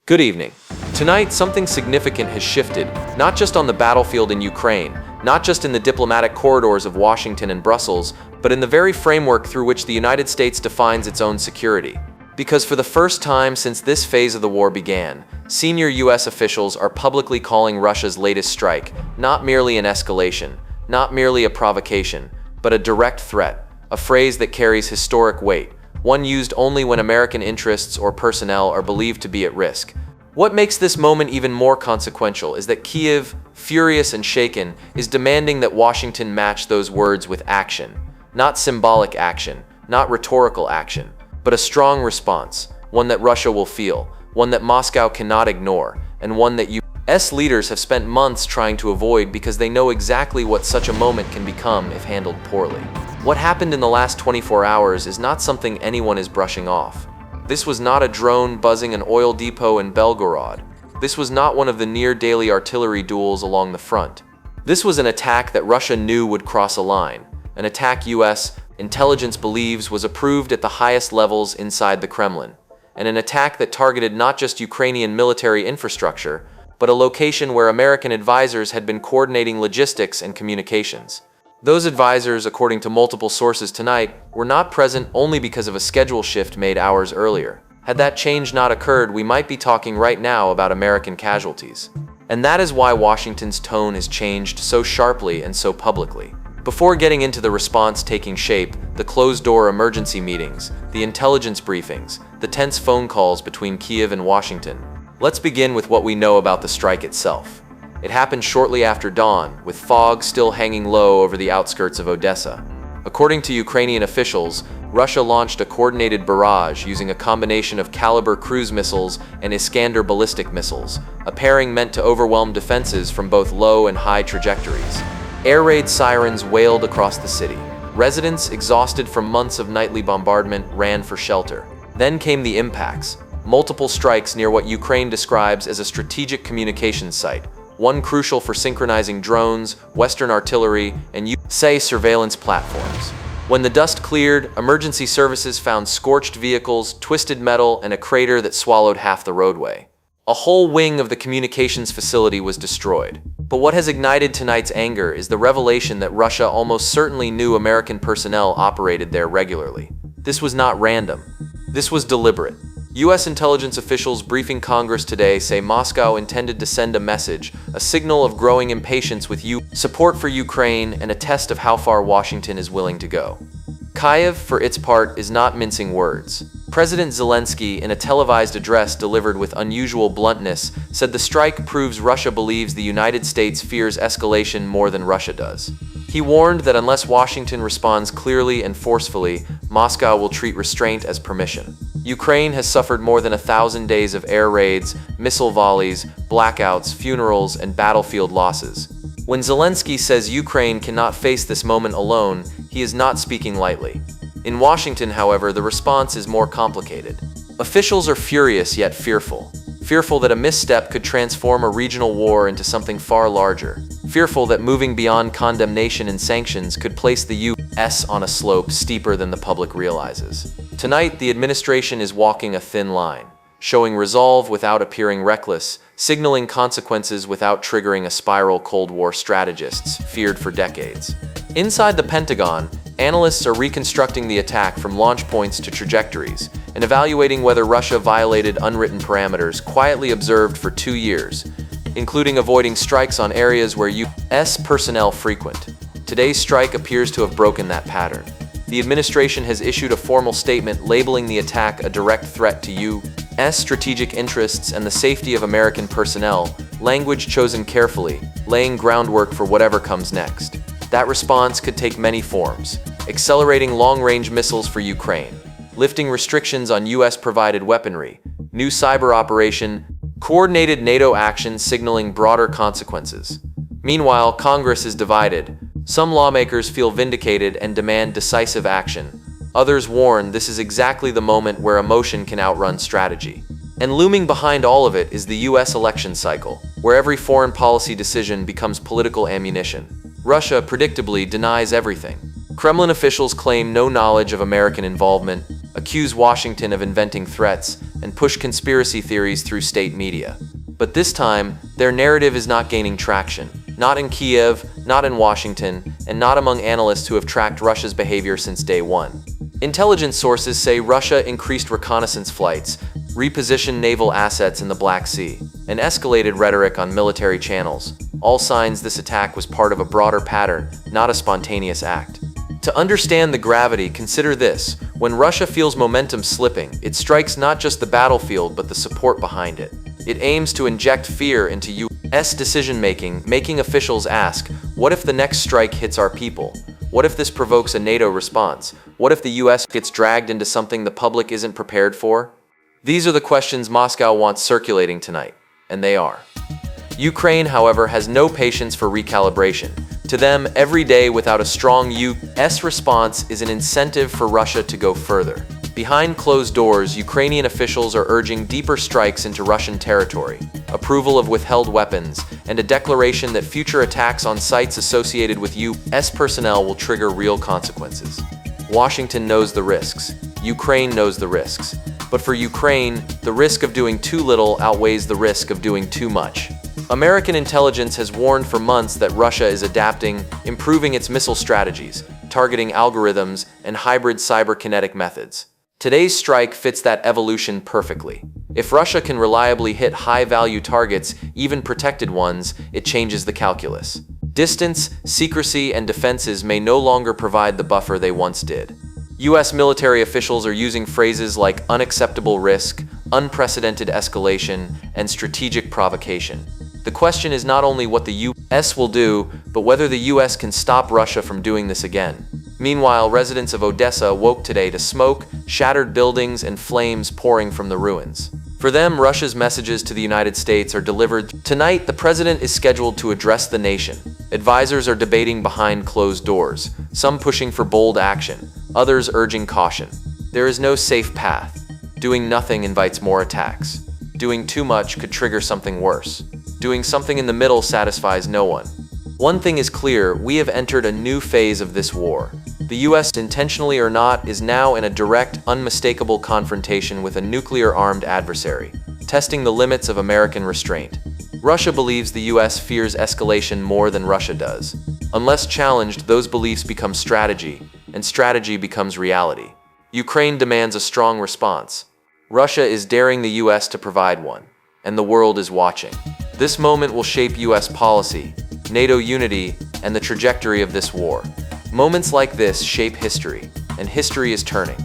Good evening. Tonight, something significant has shifted, not just on the battlefield in Ukraine, not just in the diplomatic corridors of Washington and Brussels, but in the very framework through which the United States defines its own security. Because for the first time since this phase of the war began, senior US officials are publicly calling Russia's latest strike not merely an escalation, not merely a provocation, but a direct threat, a phrase that carries historic weight, one used only when American interests or personnel are believed to be at risk. What makes this moment even more consequential is that Kyiv, furious and shaken, is demanding that Washington match those words with action. Not symbolic action, not rhetorical action, but a strong response, one that Russia will feel, one that Moscow cannot ignore, and one that US leaders have spent months trying to avoid because they know exactly what such a moment can become if handled poorly. What happened in the last 24 hours is not something anyone is brushing off. This was not a drone buzzing an oil depot in Belgorod. This was not one of the near-daily artillery duels along the front. This was an attack that Russia knew would cross a line, an attack US intelligence believes was approved at the highest levels inside the Kremlin, and an attack that targeted not just Ukrainian military infrastructure, but a location where American advisors had been coordinating logistics and communications. Those advisors, according to multiple sources tonight, were not present only because of a schedule shift made hours earlier. Had that change not occurred, we might be talking right now about American casualties. And that is why Washington's tone has changed so sharply and so publicly. Before getting into the response taking shape, the closed-door emergency meetings, the intelligence briefings, the tense phone calls between Kyiv and Washington, let's begin with what we know about the strike itself. It happened shortly after dawn, with fog still hanging low over the outskirts of Odessa. According to Ukrainian officials, Russia launched a coordinated barrage using a combination of Caliber cruise missiles and Iskander ballistic missiles, a pairing meant to overwhelm defenses from both low and high trajectories. Air raid sirens wailed across the city. Residents, exhausted from months of nightly bombardment, ran for shelter. Then came the impacts. Multiple strikes near what Ukraine describes as a strategic communications site, one crucial for synchronizing drones, Western artillery, and USA surveillance platforms. When the dust cleared, emergency services found scorched vehicles, twisted metal, and a crater that swallowed half the roadway. A whole wing of the communications facility was destroyed. But what has ignited tonight's anger is the revelation that Russia almost certainly knew American personnel operated there regularly. This was not random. This was deliberate. US intelligence officials briefing Congress today say Moscow intended to send a message, a signal of growing impatience with support for Ukraine, and a test of how far Washington is willing to go. Kyiv, for its part, is not mincing words. President Zelensky, in a televised address delivered with unusual bluntness, said the strike proves Russia believes the United States fears escalation more than Russia does. He warned that unless Washington responds clearly and forcefully, Moscow will treat restraint as permission. Ukraine has suffered more than 1,000 days of air raids, missile volleys, blackouts, funerals, and battlefield losses. When Zelensky says Ukraine cannot face this moment alone, he is not speaking lightly. In Washington, however, the response is more complicated. Officials are furious yet fearful. Fearful that a misstep could transform a regional war into something far larger. Fearful that moving beyond condemnation and sanctions could place the US on a slope steeper than the public realizes. Tonight, the administration is walking a thin line, showing resolve without appearing reckless, signaling consequences without triggering a spiral Cold War strategists feared for decades. Inside the Pentagon, analysts are reconstructing the attack from launch points to trajectories and evaluating whether Russia violated unwritten parameters quietly observed for 2 years, including avoiding strikes on areas where US personnel frequent. Today's strike appears to have broken that pattern. The administration has issued a formal statement labeling the attack a direct threat to US strategic interests and the safety of American personnel, language chosen carefully, laying groundwork for whatever comes next. That response could take many forms: accelerating long-range missiles for Ukraine, lifting restrictions on US-provided weaponry, new cyber operation, coordinated NATO action signaling broader consequences. Meanwhile, Congress is divided. Some lawmakers feel vindicated and demand decisive action. Others warn this is exactly the moment where emotion can outrun strategy. And looming behind all of it is the US election cycle, where every foreign policy decision becomes political ammunition. Russia, predictably, denies everything. Kremlin officials claim no knowledge of American involvement. accuse Washington of inventing threats, and push conspiracy theories through state media. But this time, their narrative is not gaining traction. Not in Kiev, not in Washington, and not among analysts who have tracked Russia's behavior since day one. Intelligence sources say Russia increased reconnaissance flights, repositioned naval assets in the Black Sea, and escalated rhetoric on military channels. All signs this attack was part of a broader pattern, not a spontaneous act. To understand the gravity, consider this. When Russia feels momentum slipping, it strikes not just the battlefield but the support behind it. It aims to inject fear into U.S. decision-making, making officials ask, what if the next strike hits our people? What if this provokes a NATO response? What if the U.S. gets dragged into something the public isn't prepared for? These are the questions Moscow wants circulating tonight, and they are. Ukraine, however, has no patience for recalibration. To them, every day without a strong U.S. response is an incentive for Russia to go further. Behind closed doors, Ukrainian officials are urging deeper strikes into Russian territory, approval of withheld weapons, and a declaration that future attacks on sites associated with U.S. personnel will trigger real consequences. Washington knows the risks. Ukraine knows the risks. But for Ukraine, the risk of doing too little outweighs the risk of doing too much. American intelligence has warned for months that Russia is adapting, improving its missile strategies, targeting algorithms, and hybrid cyberkinetic methods. Today's strike fits that evolution perfectly. If Russia can reliably hit high-value targets, even protected ones, it changes the calculus. Distance, secrecy, and defenses may no longer provide the buffer they once did. U.S. military officials are using phrases like unacceptable risk, unprecedented escalation, and strategic provocation. The question is not only what the U.S. will do, but whether the U.S. can stop Russia from doing this again. Meanwhile, residents of Odessa woke today to smoke, shattered buildings, and flames pouring from the ruins. For them, Russia's messages to the United States are delivered. Tonight, the president is scheduled to address the nation. Advisors are debating behind closed doors, some pushing for bold action, others urging caution. There is no safe path. Doing nothing invites more attacks. Doing too much could trigger something worse. Doing something in the middle satisfies no one. One thing is clear, we have entered a new phase of this war. The U.S., intentionally or not, is now in a direct, unmistakable confrontation with a nuclear-armed adversary, testing the limits of American restraint. Russia believes the U.S. fears escalation more than Russia does. Unless challenged, those beliefs become strategy, and strategy becomes reality. Ukraine demands a strong response. Russia is daring the U.S. to provide one, and the world is watching. This moment will shape U.S. policy, NATO unity, and the trajectory of this war. Moments like this shape history, and history is turning.